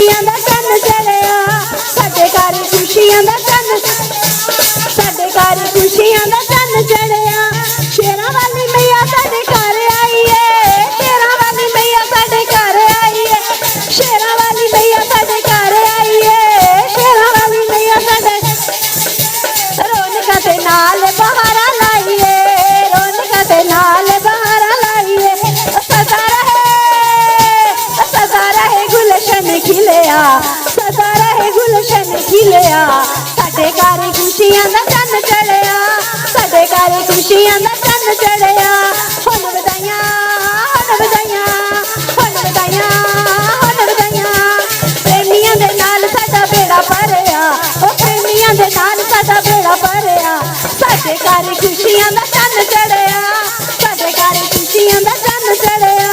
दा चन चढ़िया साडे घर खुशियां दा चन साडे घर खुशियां दा चन चढ़िया शेरां वाली मैया साडे घर आई है शेरां वाली मैया साडे घर आई है शेरां वाली मैया साडे घर आई है शेरां वाली मैया साडे रौनकां ते नाल बहारा लाईए रौनकां ते नाल बहारा लाईए सदा रहे गुलशन खिलिया सदा रहे गुलशन खिलिया साडे घर खुशियां दा चन चढ़िया साडे घर खुशियां दा चन चढ़िया हुण वधाइयां प्रेमियां दे नाल साडा बेड़ा भरिया ओ प्रेमियां दे नाल साडा बेड़ा भरिया साडे घर खुशियां दा चन चढ़िया साडे घर खुशियां दा चन चढ़िया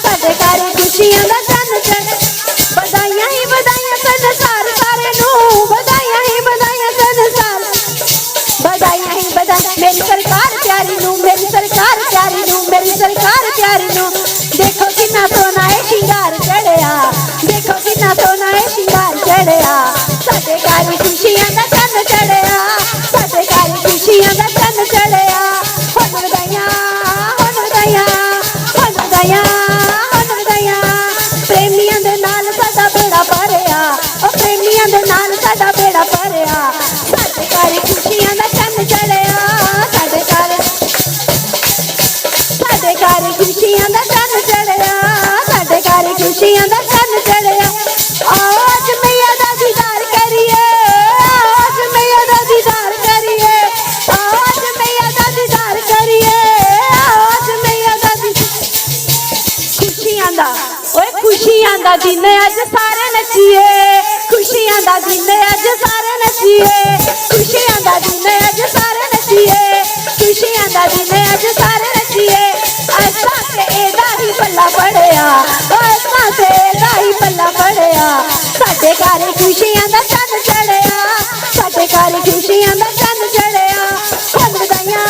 साडे घर खुशियां दा चन चढ़िया बधाइयां ही बधाइयां संसार सारे नूं बधाइयां ही बधाइयां संसार बधाइयां ही बधाइयां मेरी सरकार प्यारी नूं मेरी सरकार प्यारी नूं मेरी सरकार प्यारी नूं देखो कितना सोना है शिंगार चढ़िया देखो कितना सोना है शिंगार चढ़िया साडे घर खुशियां दा चन चढ़िया साडे घर खुशियां दा चन चढ़िया हुण वधाइयां प्रेमियां दे नाल साडा बेड़ा भरिया ओ प्रेमियां दे नाल साडा बेड़ा भरिया साडे घर खुशियां दा चन चढ़िया साडे घर खुशियां दा चन चढ़िया साडे घर खुशियां दा चन चढ़िया आओ अज मैया दा दीदार करिए अज मैया दा दीदार करिए आओ अज मैया दा दीदार करिए आओ अज मैया दा खुशियां दा ओए खुशियां दा दिन अज सारे नचिए खुशियां दा दिन अज सारे नचिए खुशियां दा दिन अज सारे नचिए खुशियां दा दिन अज सारे नचिए असां ते एदा ही पल्ला पड़िया असां ते एदा ही पल्ला पड़िया साडे घर खुशियां दा चन चढ़िया साडे घर खुशियां दा चन चढ़िया हुण वधाइयां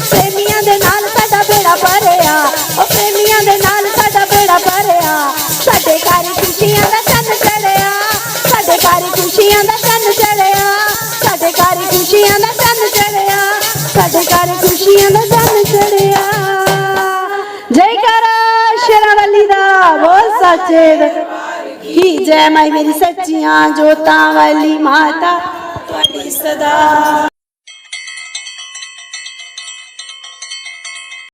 प्रेमियां दे नाल साडा बेड़ा भरिया ओ प्रेमियां दे नाल साडा बेड़ा भरिया साडे घर खुशियां दा चन चढ़िया साडे घर खुशियां दा चन चढ़िया साडे घर खुशियां दा चन चढ़िया साडे घर खुशियां दा चन चढ़िया जयकारा शेरां वाली दा बोल सच्चे की जय माई मेरी सच्चियां जोतां वाली माता तुहाडी सदा